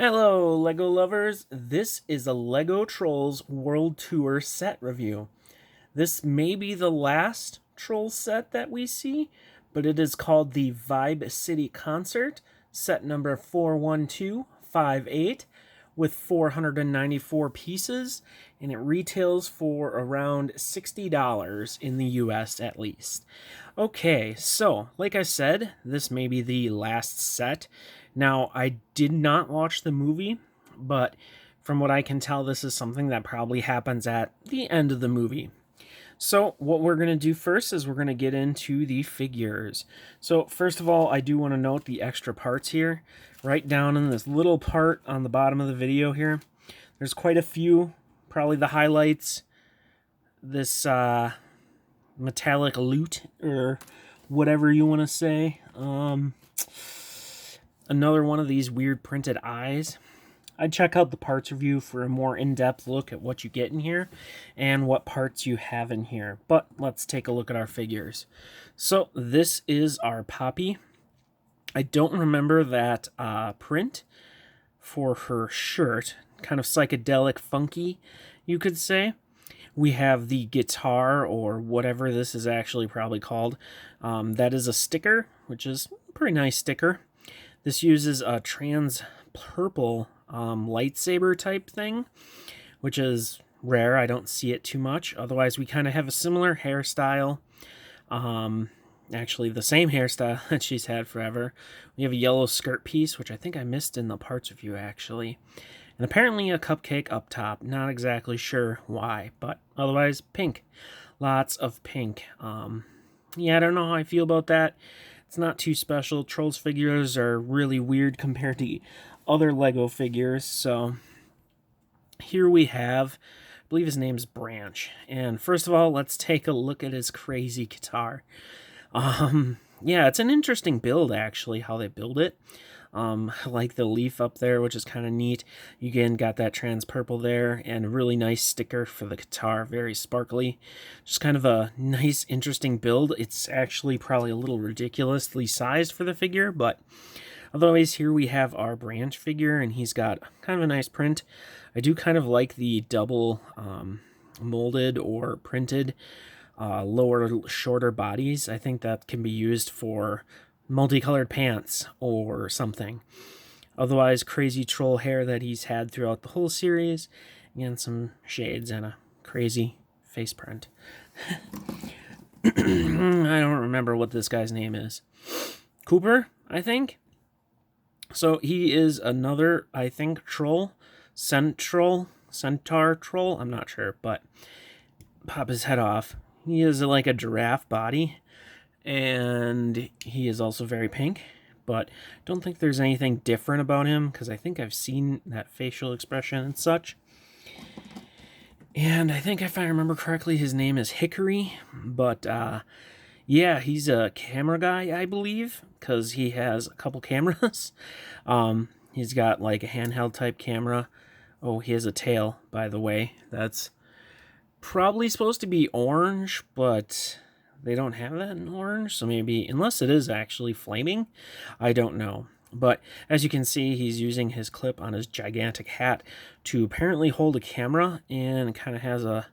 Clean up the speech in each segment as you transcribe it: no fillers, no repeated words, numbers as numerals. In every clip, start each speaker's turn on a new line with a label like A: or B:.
A: Hello, LEGO lovers. This is a LEGO Trolls World Tour set review. This may be the last Trolls set that we see, but it is called the Vibe City Concert, set number 41258, with 494 pieces, and it retails for around $60 in the US at least. Okay, so like I said, this may be the last set. Now, I did not watch the movie, but from what I can tell, this is something that probably happens at the end of the movie. So what we're going to do first is we're going to get into the figures. So first of all, I do want to note the extra parts here. Right down in this little part on the bottom of the video here, there's quite a few, probably the highlights. This metallic loot, or whatever you want to say. Another one of these weird printed eyes. I'd check out the parts review for a more in-depth look at what you get in here and what parts you have in here. But let's take a look at our figures. So this is our Poppy. I don't remember that print for her shirt. Kind of psychedelic, funky, you could say. We have the guitar, or whatever this is actually probably called. That is a sticker, which is a pretty nice sticker. This uses a trans purple lightsaber type thing, which is rare. I don't see it too much. Otherwise, we kind of have a similar hairstyle. Actually, the same hairstyle that she's had forever. We have a yellow skirt piece, which I think I missed in the parts review, actually. And apparently a cupcake up top. Not exactly sure why, but otherwise pink. Lots of pink. Yeah, I don't know how I feel about that. It's not too special. Trolls figures are really weird compared to other LEGO figures. So here we have, I believe his name's Branch. And first of all, let's take a look at his crazy guitar. Yeah, it's an interesting build, actually, how they build it. I like the leaf up there, which is kind of neat. You again got that trans purple there, and a really nice sticker for the guitar, very sparkly. Just kind of a nice, interesting build. It's actually probably a little ridiculously sized for the figure, but otherwise here we have our Branch figure, and he's got kind of a nice print. I do kind of like the double molded or printed lower, shorter bodies. I think that can be used for multicolored pants or something. Otherwise, crazy troll hair that he's had throughout the whole series, and some shades and a crazy face print. I don't remember what this guy's name is. Cooper, I think. So he is another, I think, troll. Centaur troll. I'm not sure, but pop his head off. He is like a giraffe body. And he is also very pink, but don't think there's anything different about him because I think I've seen that facial expression and such. And I think if I remember correctly, his name is Hickory, but yeah, he's a camera guy, I believe, because he has a couple cameras. He's got like a handheld type camera. Oh, he has a tail, by the way. That's probably supposed to be orange, but they don't have that in orange, so maybe, unless it is actually flaming, I don't know. But as you can see, he's using his clip on his gigantic hat to apparently hold a camera, and kind of has a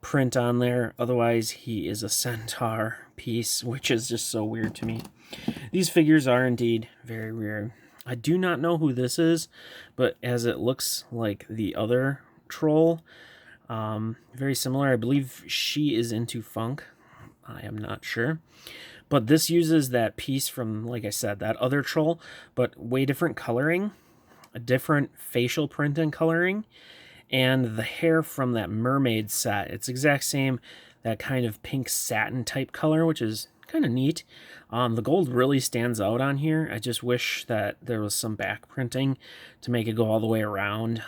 A: print on there. Otherwise, he is a centaur piece, which is just so weird to me. These figures are indeed very weird. I do not know who this is, but as it looks like the other troll, very similar. I believe she is into funk. I am not sure. But this uses that piece from, like I said, that other troll, but way different coloring, a different facial print and coloring, and the hair from that mermaid set. It's exact same, that kind of pink satin type color, which is kind of neat. The gold really stands out on here. I just wish that there was some back printing to make it go all the way around.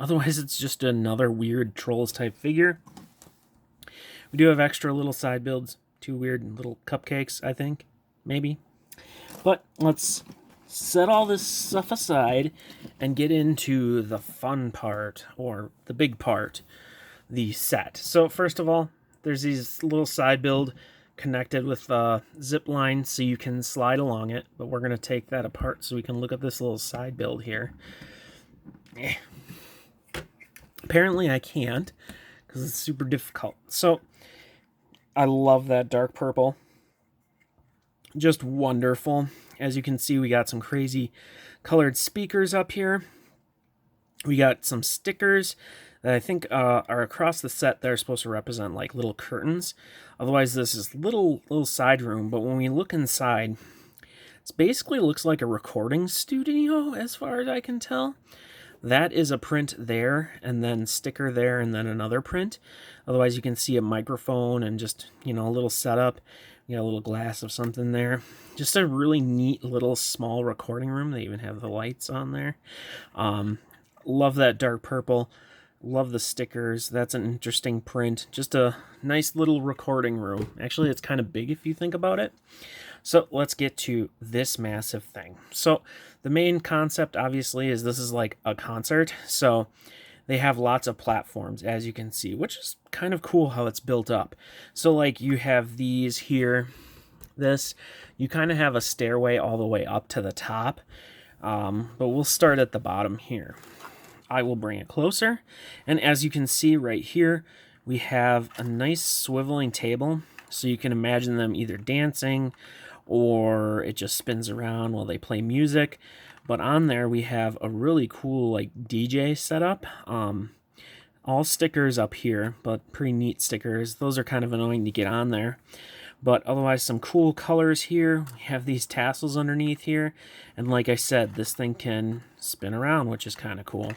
A: Otherwise, it's just another weird Trolls type figure. We do have extra little side builds, 2 weird little cupcakes, I think, maybe. But let's set all this stuff aside and get into the fun part, or the big part, the set. So first of all, there's these little side build connected with a zip line so you can slide along it, but we're going to take that apart so we can look at this little side build here. Apparently I can't because it's super difficult. So I love that dark purple. Just wonderful. As you can see, we got some crazy colored speakers up here. We got some stickers that I think are across the set. They're supposed to represent like little curtains. Otherwise, this is little side room. But when we look inside, it basically looks like a recording studio as far as I can tell. That is a print there, and then sticker there, and then another print. Otherwise, you can see a microphone and just, you know, a little setup. You got a little glass of something there. Just a really neat little small recording room. They even have the lights on there. Love that dark purple. Love the stickers. That's an interesting print. Just a nice little recording room. Actually, it's kind of big if you think about it. So let's get to this massive thing. So the main concept, obviously, is this is like a concert. So they have lots of platforms, as you can see, which is kind of cool how it's built up. So like you have these here, you kind of have a stairway all the way up to the top. But we'll start at the bottom here. I will bring it closer. And as you can see right here, we have a nice swiveling table. So you can imagine them either dancing or it just spins around while they play music. But on there we have a really cool like DJ setup. All stickers up here, but pretty neat stickers. Those are kind of annoying to get on there. But otherwise some cool colors here. We have these tassels underneath here. And like I said, this thing can spin around, which is kind of cool.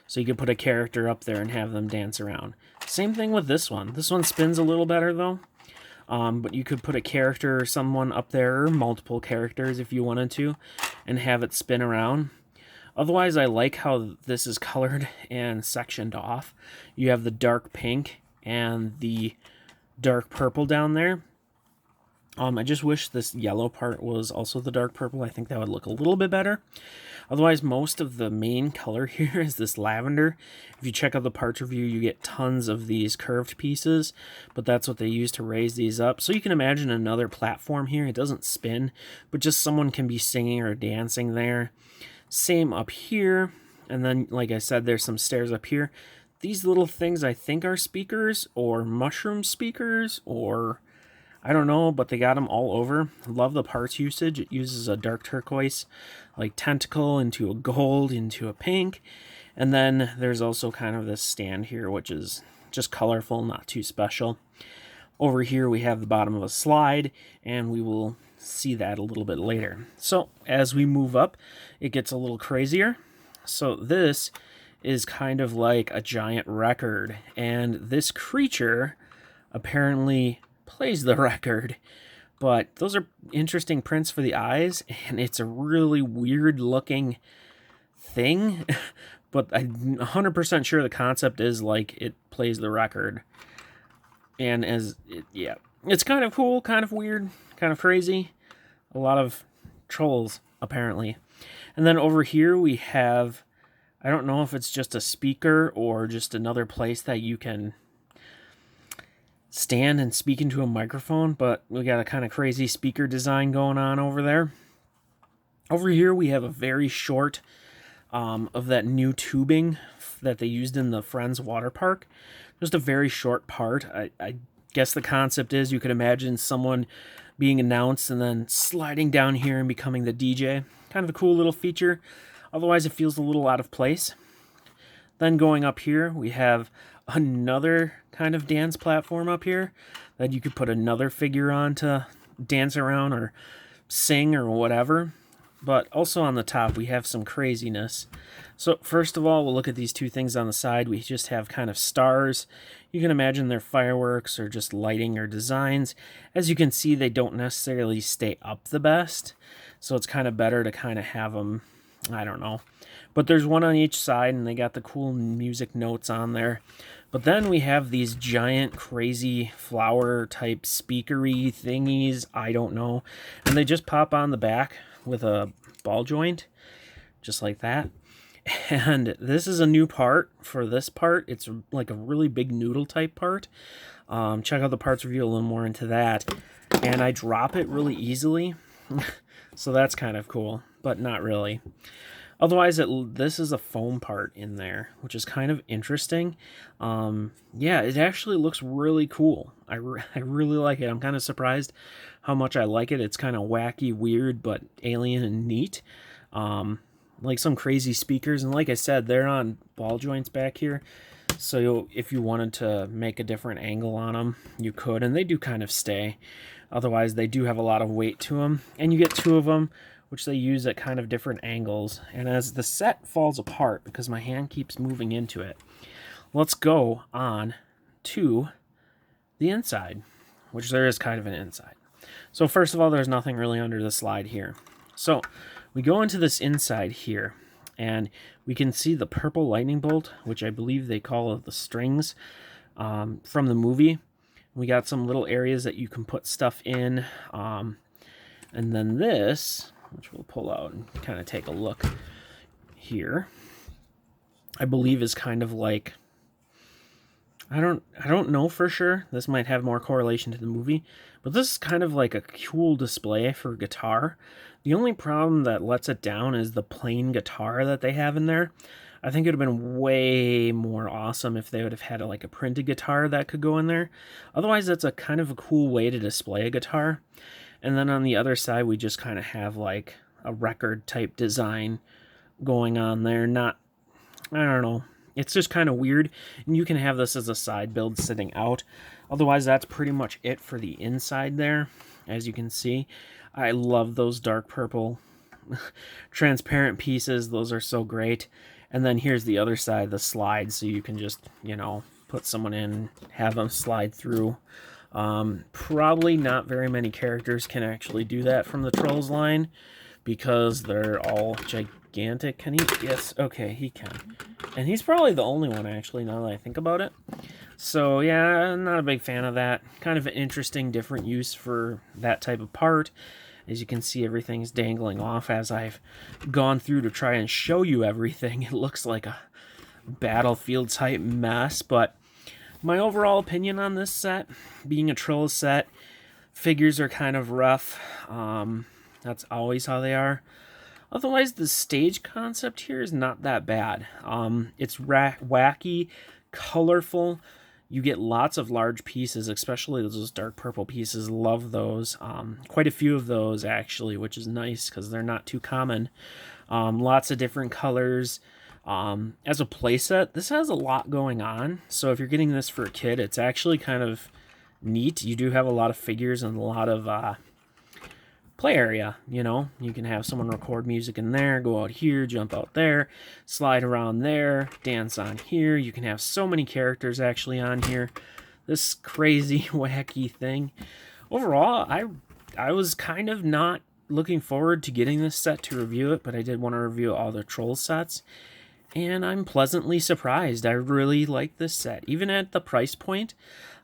A: So you can put a character up there and have them dance around. Same thing with this one. This one spins a little better though. But you could put a character or someone up there, or multiple characters if you wanted to, and have it spin around. Otherwise, I like how this is colored and sectioned off. You have the dark pink and the dark purple down there. I just wish this yellow part was also the dark purple. I think that would look a little bit better. Otherwise, most of the main color here is this lavender. If you check out the parts review, you get tons of these curved pieces, but that's what they use to raise these up. So you can imagine another platform here. It doesn't spin, but just someone can be singing or dancing there. Same up here. And then, like I said, there's some stairs up here. These little things I think are speakers or mushroom speakers or I don't know, but they got them all over. Love the parts usage. It uses a dark turquoise, like tentacle, into a gold, into a pink. And then there's also kind of this stand here, which is just colorful, not too special. Over here we have the bottom of a slide, and we will see that a little bit later. So as we move up, it gets a little crazier. So this is kind of like a giant record, and this creature apparently plays the record. But those are interesting prints for the eyes, and it's a really weird looking thing. But I'm 100% sure the concept is like it plays the record. And yeah, it's kind of cool, kind of weird, kind of crazy. A lot of trolls, apparently. And then over here we have, I don't know if it's just a speaker or just another place that you can stand and speak into a microphone, but we got a kind of crazy speaker design going on over there. Over here we have a very short of that new tubing that they used in the Friends water park. Just a very short part. I guess the concept is you could imagine someone being announced and then sliding down here and becoming the DJ. Kind of a cool little feature. Otherwise it feels a little out of place. Then going up here we have another kind of dance platform up here that you could put another figure on to dance around or sing or whatever. But also on the top we have some craziness. So first of all, we'll look at these two things on the side. We just have kind of stars. You can imagine they're fireworks or just lighting or designs. As you can see, they don't necessarily stay up the best, so it's kind of better to kind of have them, I don't know. But there's one on each side, and they got the cool music notes on there. But then we have these giant, crazy flower-type speakery thingies, I don't know. And they just pop on the back with a ball joint, just like that. And this is a new part for this part. It's like a really big noodle-type part. Check out the parts review a little more into that. and I drop it really easily. So that's kind of cool, but not really. Otherwise, this is a foam part in there, which is kind of interesting. Yeah, it actually looks really cool. I really like it. I'm kind of surprised how much I like it. It's kind of wacky, weird, but alien and neat. Like some crazy speakers, and like I said, they're on ball joints back here. So if you wanted to make a different angle on them, you could, and they do kind of stay. Otherwise, they do have a lot of weight to them, and you get two of them, which they use at kind of different angles. And as the set falls apart, because my hand keeps moving into it, let's go on to the inside, which there is kind of an inside. So first of all, there's nothing really under the slide here. So we go into this inside here, and we can see the purple lightning bolt, which I believe they call the strings from the movie. We got some little areas that you can put stuff in. And then this, which we'll pull out and kind of take a look here, I believe is kind of like, I don't know for sure. This might have more correlation to the movie, but this is kind of like a cool display for guitar. The only problem that lets it down is the plain guitar that they have in there. I think it would have been way more awesome if they would have had like a printed guitar that could go in there. Otherwise, that's a kind of a cool way to display a guitar. And then on the other side, we just kind of have like a record type design going on there. Not, I don't know. It's just kind of weird. And you can have this as a side build sitting out. Otherwise, that's pretty much it for the inside there. As you can see, I love those dark purple transparent pieces. Those are so great. And then here's the other side, the slide, so you can just, you know, put someone in, have them slide through. Probably not very many characters can actually do that from the Trolls line because they're all gigantic. Can he? Yes, okay, he can. And he's probably the only one, actually, now that I think about it. So, yeah, I'm not a big fan of that. Kind of an interesting, different use for that type of part. As you can see, everything's dangling off as I've gone through to try and show you everything. It looks like a battlefield type mess, but my overall opinion on this set, being a Trolls set, figures are kind of rough. That's always how they are. Otherwise, the stage concept here is not that bad. It's wacky, colorful. You get lots of large pieces, especially those dark purple pieces. Love those. Quite a few of those, actually, which is nice because they're not too common. Lots of different colors. As a playset, this has a lot going on. So if you're getting this for a kid, it's actually kind of neat. You do have a lot of figures and a lot of play area, you know. You can have someone record music in there, go out here, jump out there, slide around there, dance on here. You can have so many characters actually on here. This crazy, wacky thing. Overall, I was kind of not looking forward to getting this set to review it, but I did want to review all the Trolls sets. And I'm pleasantly surprised. I really like this set. Even at the price point,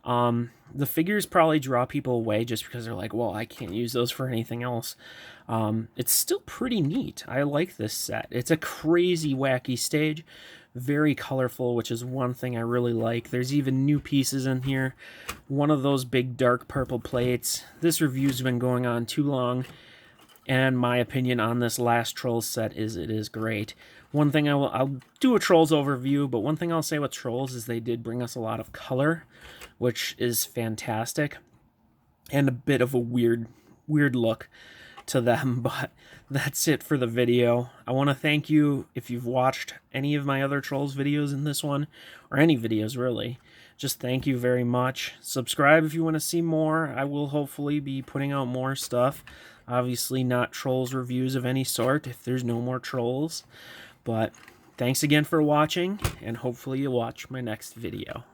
A: the figures probably draw people away just because they're like, well, I can't use those for anything else. It's still pretty neat. I like this set. It's a crazy, wacky stage. Very colorful, which is one thing I really like. There's even new pieces in here. One of those big dark purple plates. This review's been going on too long. And my opinion on this last Trolls set is it is great. One thing I'll do a Trolls overview, but one thing I'll say with Trolls is they did bring us a lot of color, which is fantastic, and a bit of a weird look to them, but that's it for the video. I want to thank you if you've watched any of my other Trolls videos in this one, or any videos really. Just thank you very much. Subscribe if you want to see more. I will hopefully be putting out more stuff. Obviously not Trolls reviews of any sort if there's no more Trolls. But thanks again for watching, and hopefully you'll watch my next video.